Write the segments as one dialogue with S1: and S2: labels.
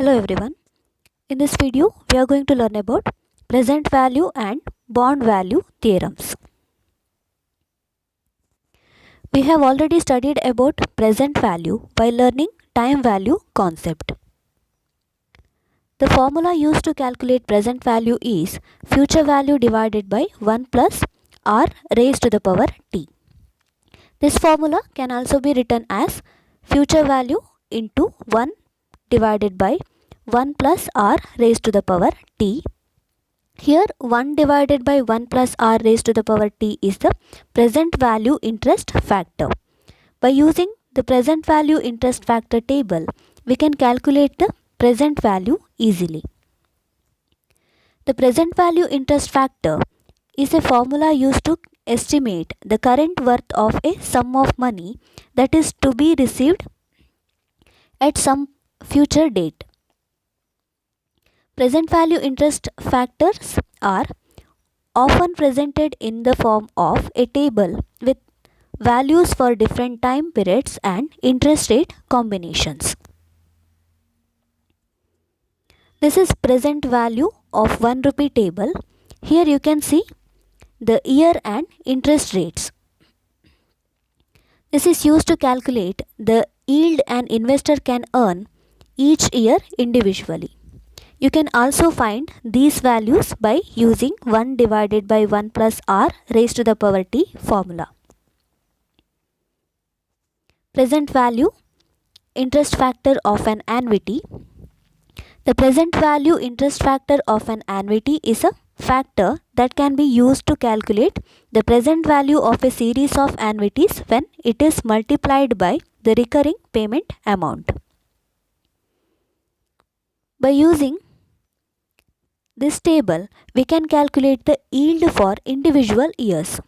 S1: Hello everyone. In this video, we are going to learn about present value and bond value theorems. We have already studied about present value while learning time value concept. The formula used to calculate present value is future value divided by 1 plus r raised to the power t. This formula can also be written as future value into 1 divided by 1 plus r raised to the power t. Here 1 divided by 1 plus r raised to the power t is the present value interest factor. By using the present value interest factor table, we can calculate the present value easily. The present value interest factor is a formula used to estimate the current worth of a sum of money that is to be received at some future date. Present value interest factors are often presented in the form of a table with values for different time periods and interest rate combinations. This is present value of 1 rupee table. Here you can see the year and interest rates. This is used to calculate the yield an investor can earn each year individually. You can also find these values by using 1 divided by 1 plus r raised to the power t formula. Present value interest factor of an annuity. The present value interest factor of an annuity is a factor that can be used to calculate the present value of a series of annuities when it is multiplied by the recurring payment amount. By using this table, we can calculate the yield for individual years.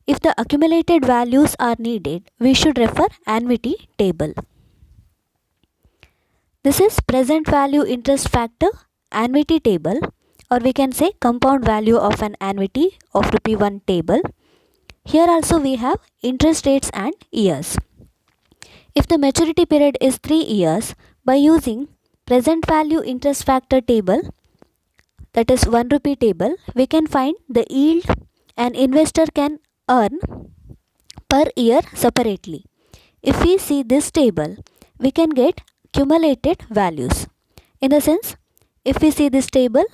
S1: If the accumulated values are needed, we should refer annuity table. This is present value interest factor annuity table, or we can say compound value of an annuity of rupee 1 table. Here also we have interest rates and years. If the maturity period is 3 years, by using present value interest factor table, that is 1 rupee table, we can find the yield an investor can earn per year separately. If we see this table, we can get cumulated values. In the sense, if we see this table,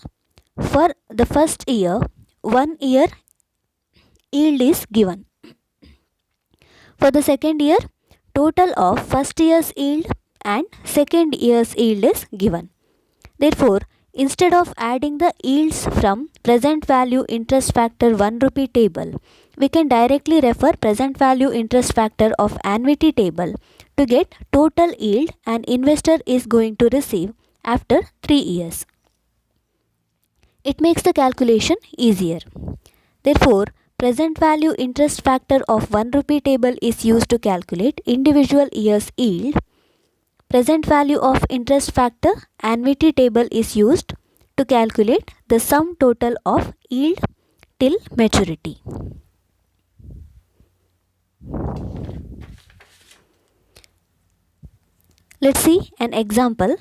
S1: for the first year, 1 year yield is given. For the second year, total of first year's yield and second year's yield is given. Therefore, instead of adding the yields from present value interest factor 1 rupee table, we can directly refer present value interest factor of annuity table to get total yield an investor is going to receive after 3 years. It makes the calculation easier. Therefore, present value interest factor of 1 rupee table is used to calculate individual year's yield. Present value of interest factor annuity table is used to calculate the sum total of yield till maturity. Let's see an example.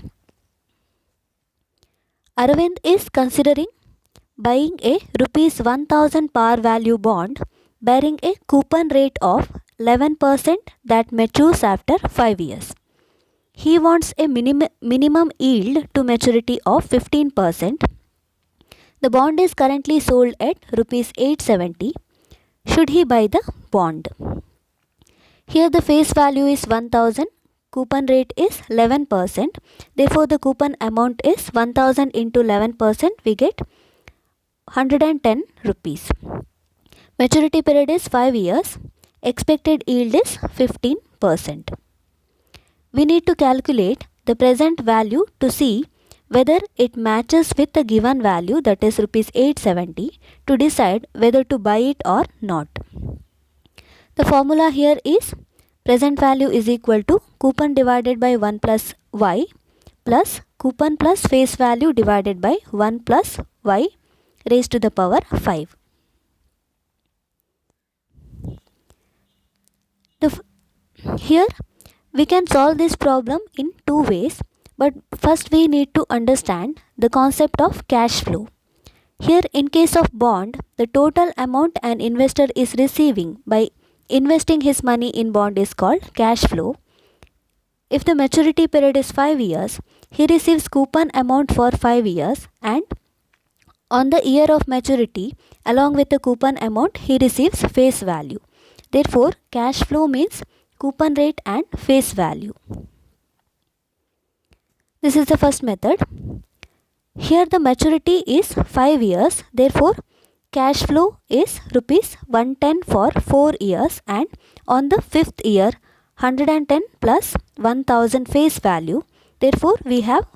S1: Arvind is considering buying a rupees 1000 par value bond bearing a coupon rate of 11% that matures after 5 years. He wants a minimum yield to maturity of 15%. The bond is currently sold at rupees 870. Should he buy the bond? Here the face value is 1000. Coupon rate is 11%. Therefore, the coupon amount is 1000 into 11%. We get 110 rupees. Maturity period is 5 years. Expected yield is 15%. We need to calculate the present value to see whether it matches with the given value, that is rupees 870, to decide whether to buy it or not. The formula here is present value is equal to coupon divided by 1 plus y plus coupon plus face value divided by 1 plus y raised to the power 5. Here we can solve this problem in two ways. But first we need to understand the concept of cash flow. Here in case of bond, the total amount an investor is receiving by investing his money in bond is called cash flow. If the maturity period is 5 years, he receives coupon amount for 5 years, and on the year of maturity, along with the coupon amount, he receives face value. Therefore, cash flow means coupon rate and face value. This is the first method. Here the maturity is 5 years. Therefore, cash flow is rupees 110 for 4 years, and on the 5th year 110 plus 1000 face value. Therefore, we have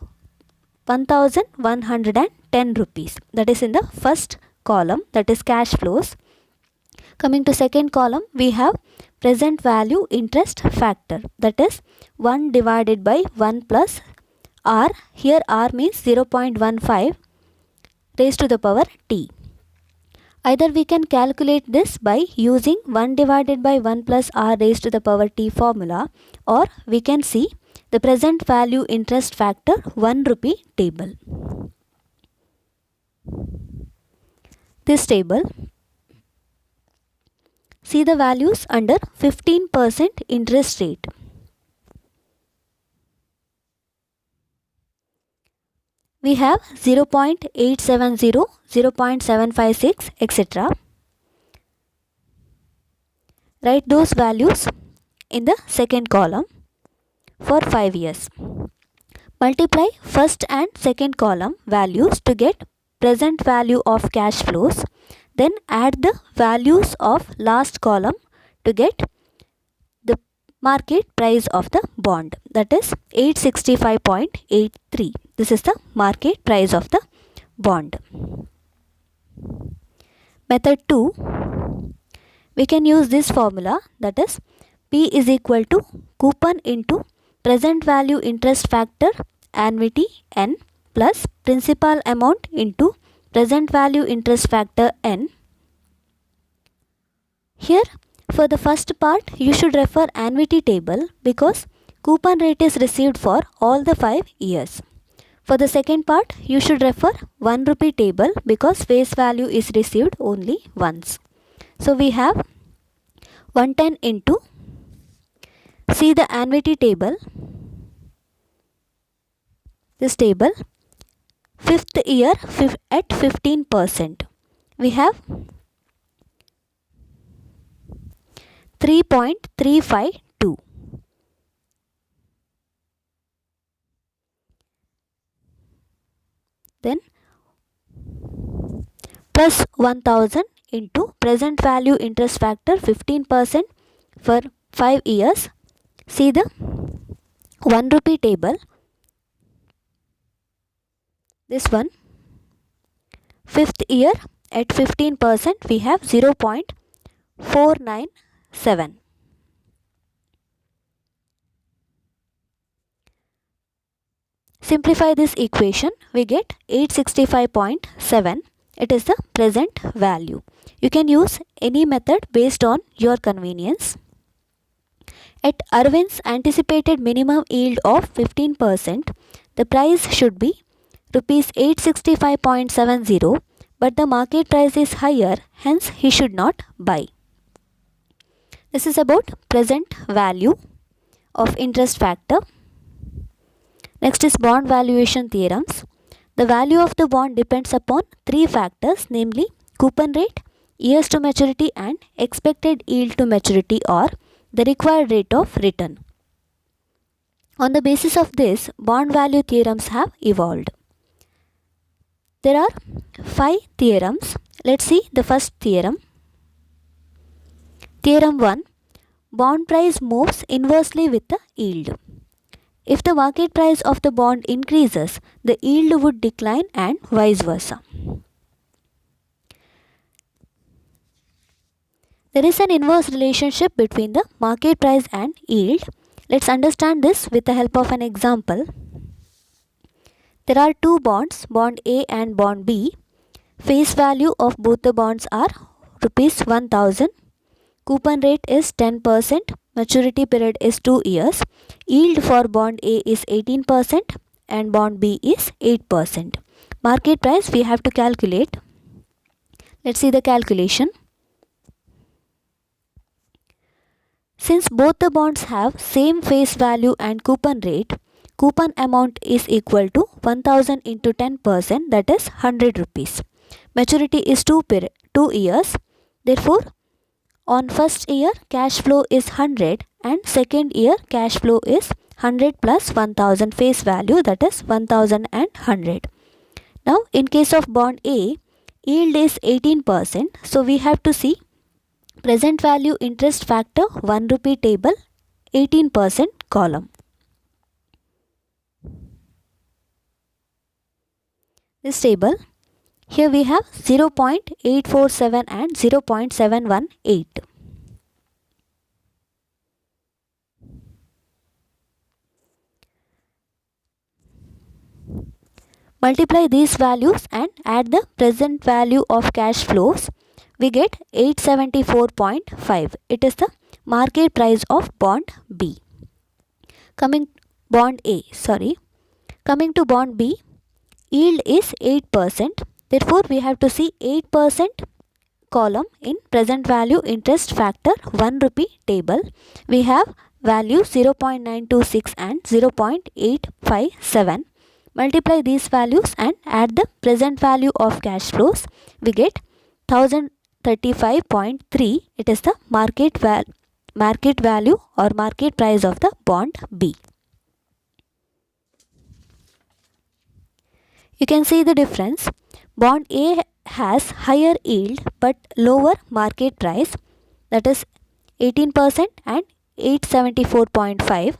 S1: 1110 rupees. That is in the first column, that is cash flows. Coming to second column, we have present value interest factor, that is 1 divided by 1 plus R. Here R means 0.15 raised to the power t. Either we can calculate this by using 1 divided by 1 plus R raised to the power t formula, or we can see the present value interest factor 1 rupee table. This table, see the values under 15% interest rate. We have 0.870, 0.756, etc. Write those values in the second column for 5 years. Multiply first and second column values to get present value of cash flows. Then add the values of last column to get the market price of the bond, that is 865.83. This is the market price of the bond. Method 2, we can use this formula, that is P is equal to coupon into present value interest factor annuity n plus principal amount into present value interest factor n. Here for the first part you should refer annuity table because coupon rate is received for all the 5 years. For the second part you should refer 1 rupee table because face value is received only once. So we have 110 into, see the annuity table, this table, 5th year at 15%. We have 3.352. Then plus 1000 into present value interest factor 15% for 5 years. See the 1 rupee table. This one, 5th year at 15% we have 0.497. Simplify this equation, we get 865.7. It is the present value. You can use any method based on your convenience. At Arvind's anticipated minimum yield of 15%, the price should be rupees 865.70, but the market price is higher, hence he should not buy. This is about present value of interest factor. Next is bond valuation theorems. The value of the bond depends upon 3 factors, namely coupon rate, years to maturity, and expected yield to maturity, or the required rate of return. On the basis of this, bond value theorems have evolved. There are 5 theorems. Let's see the first theorem. Theorem 1. Bond price moves inversely with the yield. If the market price of the bond increases, the yield would decline and vice versa. There is an inverse relationship between the market price and yield. Let's understand this with the help of an example. There are 2 bonds, bond A and bond B. Face value of both the bonds are rupees 1000. Coupon rate is 10%. Maturity period is 2 years. Yield for bond A is 18%. and bond B is 8%. Market price we have to calculate. Let's see the calculation. Since both the bonds have same face value and coupon rate, coupon amount is equal to 1000 into 10%, that is 100 rupees. Maturity is 2 years. Therefore, on first year cash flow is 100 and second year cash flow is 100 plus 1000 face value, that is 1100. Now in case of bond A, yield is 18%. So we have to see present value interest factor 1 rupee table, 18% column. This table, here we have 0.847 and 0.718. Multiply these values and add the present value of cash flows. We get 874.5. It is the market price of bond B. Coming to bond B, yield is 8%. Therefore, we have to see 8% column in present value interest factor 1 rupee table. We have value 0.926 and 0.857. Multiply these values and add the present value of cash flows. We get 1035.3. It is the market value or market price of the bond B. You can see the difference. Bond A has higher yield but lower market price, that is 18% and 874.5.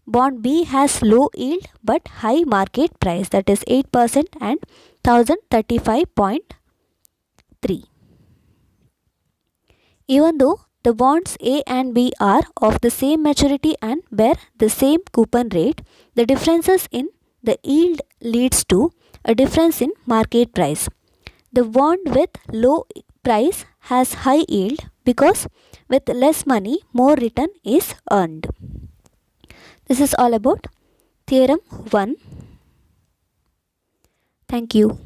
S1: Bond B has low yield but high market price, that is 8% and 1035.3. Even though the bonds A and B are of the same maturity and bear the same coupon rate, the differences in the yield leads to a difference in market price. The bond with low price has high yield because with less money more return is earned. This is all about theorem 1. Thank you.